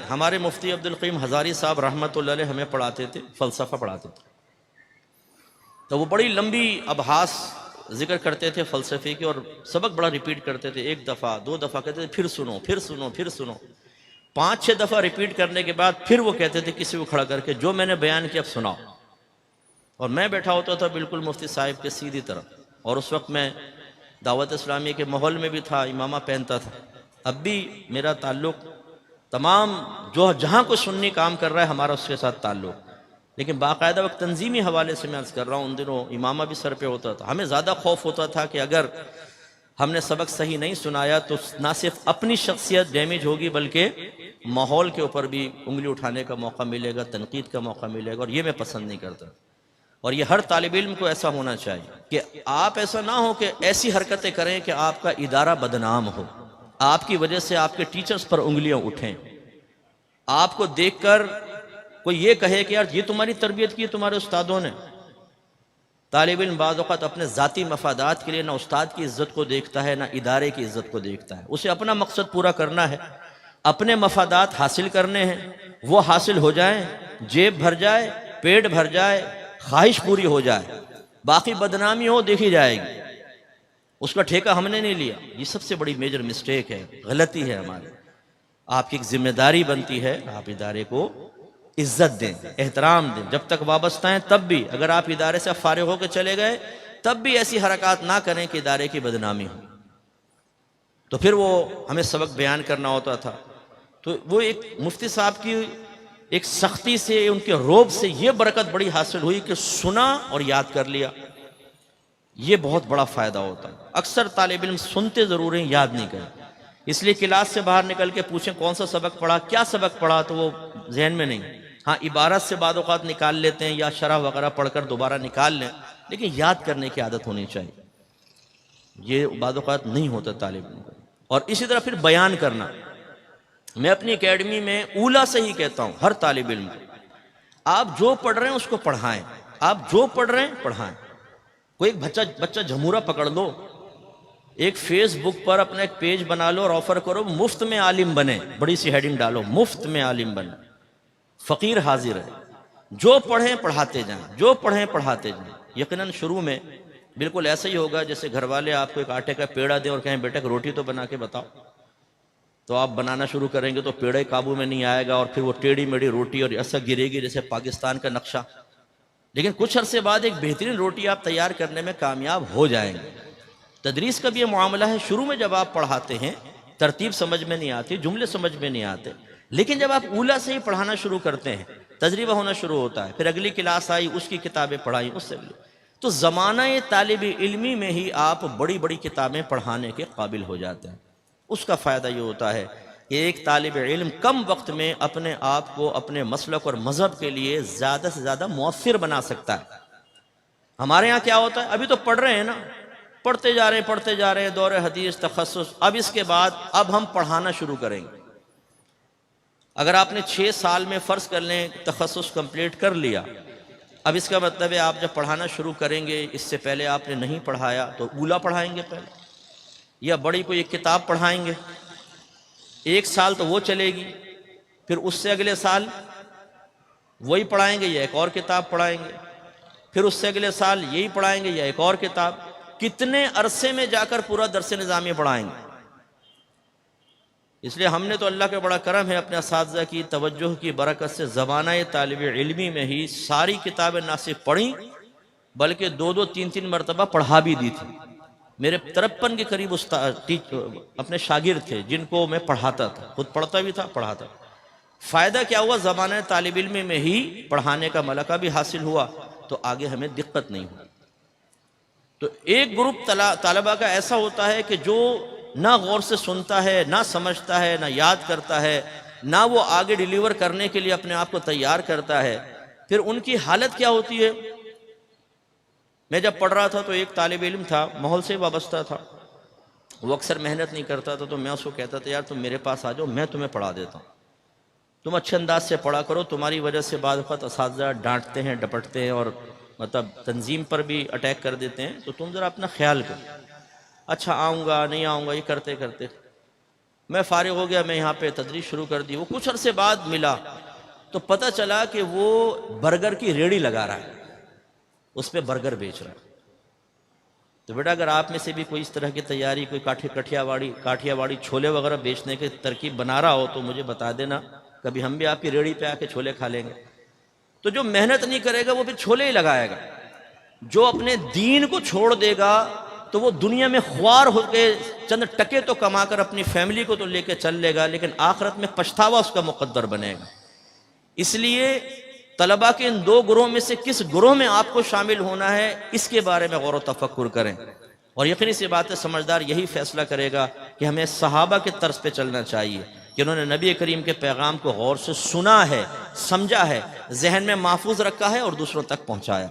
ہمارے مفتی عبدالقیم ہزاری صاحب رحمۃ اللہ علیہ ہمیں پڑھاتے تھے، فلسفہ پڑھاتے تھے، تو وہ بڑی لمبی ابحاث ذکر کرتے تھے فلسفے کی، اور سبق بڑا ریپیٹ کرتے تھے، ایک دفعہ دو دفعہ کہتے تھے پھر سنو پھر سنو پھر سنو، 5-6 دفعہ ریپیٹ کرنے کے بعد پھر وہ کہتے تھے کسی کو کھڑا کر کے جو میں نے بیان کیا اب سناؤ، اور میں بیٹھا ہوتا تھا بالکل مفتی صاحب کے سیدھی طرف، اور اس وقت میں دعوت اسلامی کے ماحول میں بھی تھا، امامہ پہنتا تھا، اب بھی میرا تعلق تمام جو جہاں کوئی سنی کام کر رہا ہے ہمارا اس کے ساتھ تعلق، لیکن باقاعدہ وقت تنظیمی حوالے سے میں عرض کر رہا ہوں، ان دنوں امامہ بھی سر پہ ہوتا تھا، ہمیں زیادہ خوف ہوتا تھا کہ اگر ہم نے سبق صحیح نہیں سنایا تو نہ صرف اپنی شخصیت ڈیمیج ہوگی بلکہ ماحول کے اوپر بھی انگلی اٹھانے کا موقع ملے گا، تنقید کا موقع ملے گا، اور یہ میں پسند نہیں کرتا، اور یہ ہر طالب علم کو ایسا ہونا چاہیے کہ آپ ایسا نہ ہو کہ ایسی حرکتیں کریں کہ آپ کا ادارہ بدنام ہو، آپ کی وجہ سے آپ کے ٹیچرز پر انگلیاں اٹھیں، آپ کو دیکھ کر کوئی یہ کہے کہ یار یہ تمہاری تربیت کی تمہارے استادوں نے۔ طالب علم بعض اوقات اپنے ذاتی مفادات کے لیے نہ استاد کی عزت کو دیکھتا ہے نہ ادارے کی عزت کو دیکھتا ہے، اسے اپنا مقصد پورا کرنا ہے، اپنے مفادات حاصل کرنے ہیں، وہ حاصل ہو جائیں، جیب بھر جائے، پیٹ بھر جائے، خواہش پوری ہو جائے، باقی بدنامی ہو دیکھی جائے گی، اس کا ٹھیکہ ہم نے نہیں لیا۔ یہ سب سے بڑی میجر مسٹیک ہے، غلطی ہے ہماری۔ آپ کی ایک ذمہ داری بنتی ہے آپ ادارے کو عزت دیں، احترام دیں، جب تک وابستہ ہیں تب بھی، اگر آپ ادارے سے فارغ ہو کے چلے گئے تب بھی ایسی حرکات نہ کریں کہ ادارے کی بدنامی ہو۔ تو پھر وہ ہمیں سبق بیان کرنا ہوتا تھا، تو وہ ایک مفتی صاحب کی ایک سختی سے، ان کے روب سے یہ برکت بڑی حاصل ہوئی کہ سنا اور یاد کر لیا، یہ بہت بڑا فائدہ ہوتا ہے۔ اکثر طالب علم سنتے ضرور ہیں، یاد نہیں کرتے، اس لیے کلاس سے باہر نکل کے پوچھیں کون سا سبق پڑھا، کیا سبق پڑھا، تو وہ ذہن میں نہیں، ہاں عبارت سے بعض اوقات نکال لیتے ہیں یا شرح وغیرہ پڑھ کر دوبارہ نکال لیں، لیکن یاد کرنے کی عادت ہونی چاہیے، یہ بعض اوقات نہیں ہوتا طالب علم کو۔ اور اسی طرح پھر بیان کرنا، میں اپنی اکیڈمی میں اولا سے ہی کہتا ہوں ہر طالب علم کو، آپ جو پڑھ رہے ہیں اس کو پڑھائیں، آپ جو پڑھ رہے ہیں پڑھائیں۔ کوئی ایک بچہ جھمورا پکڑ لو، ایک فیس بک پر اپنا ایک پیج بنا لو اور آفر کرو مفت میں عالم بنے، بڑی سی ہیڈنگ ڈالو مفت میں عالم بنے، فقیر حاضر ہے، جو پڑھیں پڑھاتے جائیں، جو پڑھیں پڑھاتے جائیں۔ یقیناً شروع میں بالکل ایسا ہی ہوگا جیسے گھر والے آپ کو ایک آٹے کا پیڑا دیں اور کہیں بیٹا ایک روٹی تو بنا کے بتاؤ، تو آپ بنانا شروع کریں گے تو پیڑا قابو میں نہیں آئے گا، اور پھر وہ ٹیڑھی میڑھی روٹی اور ایسا گرے گی جیسے پاکستان کا نقشہ، لیکن کچھ عرصے بعد ایک بہترین روٹی آپ تیار کرنے میں کامیاب ہو جائیں گے۔ تدریس کا بھی یہ معاملہ ہے، شروع میں جب آپ پڑھاتے ہیں ترتیب سمجھ میں نہیں آتی، جملے سمجھ میں نہیں آتے، لیکن جب آپ اولا سے ہی پڑھانا شروع کرتے ہیں تجربہ ہونا شروع ہوتا ہے، پھر اگلی کلاس آئی اس کی کتابیں پڑھائی، اس سے تو زمانہ طالب علمی میں ہی آپ بڑی بڑی کتابیں پڑھانے کے قابل ہو جاتے ہیں۔ اس کا فائدہ یہ ہوتا ہے کہ ایک طالب علم کم وقت میں اپنے آپ کو اپنے مسلک اور مذہب کے لیے زیادہ سے زیادہ مؤثر بنا سکتا ہے۔ ہمارے ہاں کیا ہوتا ہے، ابھی تو پڑھ رہے ہیں نا، پڑھتے جا رہے ہیں دور حدیث تخصص، اب اس کے بعد اب ہم پڑھانا شروع کریں گے۔ اگر آپ نے 6 سال میں فرض کر لیں تخصص کمپلیٹ کر لیا، اب اس کا مطلب ہے آپ جب پڑھانا شروع کریں گے، اس سے پہلے آپ نے نہیں پڑھایا تو اولا پڑھائیں گے پہلے، یا بڑی کوئی ایک کتاب پڑھائیں گے، 1 سال تو وہ چلے گی، پھر اس سے اگلے سال وہی پڑھائیں گے یا ایک اور کتاب پڑھائیں گے، پھر اس سے اگلے سال یہی پڑھائیں گے یا ایک اور کتاب، کتنے عرصے میں جا کر پورا درس نظامی پڑھائیں گے۔ اس لیے ہم نے تو اللہ کا بڑا کرم ہے اپنے اساتذہ کی توجہ کی برکت سے زمانہ طالب علمی میں ہی ساری کتابیں نہ صرف پڑھیں بلکہ 2 3 مرتبہ پڑھا بھی دی تھی۔ میرے 53 کے قریب اپنے شاگرد تھے جن کو میں پڑھاتا تھا، خود پڑھتا بھی تھا پڑھاتا تھا۔ فائدہ کیا ہوا، زمانہ طالب علم میں ہی پڑھانے کا ملکہ بھی حاصل ہوا، تو آگے ہمیں دقت نہیں ہوئی۔ تو ایک گروپ طلبہ کا ایسا ہوتا ہے کہ جو نہ غور سے سنتا ہے، نہ سمجھتا ہے، نہ یاد کرتا ہے، نہ وہ آگے ڈیلیور کرنے کے لیے اپنے آپ کو تیار کرتا ہے، پھر ان کی حالت کیا ہوتی ہے۔ میں جب پڑھ رہا تھا تو ایک طالب علم تھا، ماحول سے وابستہ تھا، وہ اکثر محنت نہیں کرتا تھا، تو میں اس کو کہتا تھا یار تم میرے پاس آ جاؤ، میں تمہیں پڑھا دیتا ہوں، تم اچھے انداز سے پڑھا کرو، تمہاری وجہ سے بعض وقت اساتذہ ڈانٹتے ہیں، ڈپٹتے ہیں، اور مطلب تنظیم پر بھی اٹیک کر دیتے ہیں، تو تم ذرا اپنا خیال کرو۔ اچھا آؤں گا نہیں آؤں گا، یہ کرتے کرتے میں فارغ ہو گیا، میں یہاں پہ تدریس شروع کر دی۔ وہ کچھ عرصے بعد ملا تو پتہ چلا کہ وہ برگر کی ریڑھی لگا رہا ہے، اس پہ برگر بیچ رہا ہے۔ تو بیٹا اگر آپ میں سے بھی کوئی اس طرح کی تیاری، کوئی کاٹھیا واڑی چھولے وغیرہ بیچنے کی ترکیب بنا رہا ہو تو مجھے بتا دینا، کبھی ہم بھی آپ کی ریڑھی پہ آ کے چھولے کھا لیں گے۔ تو جو محنت نہیں کرے گا وہ پھر چھولے ہی لگائے گا۔ جو اپنے دین کو چھوڑ دے گا تو وہ دنیا میں خوار ہو کے چند ٹکے تو کما کر اپنی فیملی کو تو لے کے چل لے گا، لیکن آخرت میں پچھتاوا اس کا مقدر بنے گا۔ اس لیے طلباء کے ان دو گروہ میں سے کس گروہ میں آپ کو شامل ہونا ہے، اس کے بارے میں غور و تفکر کریں، اور یقینی سی بات ہے سمجھدار یہی فیصلہ کرے گا کہ ہمیں صحابہ کے طرز پہ چلنا چاہیے کہ انہوں نے نبی کریم کے پیغام کو غور سے سنا ہے، سمجھا ہے، ذہن میں محفوظ رکھا ہے اور دوسروں تک پہنچایا۔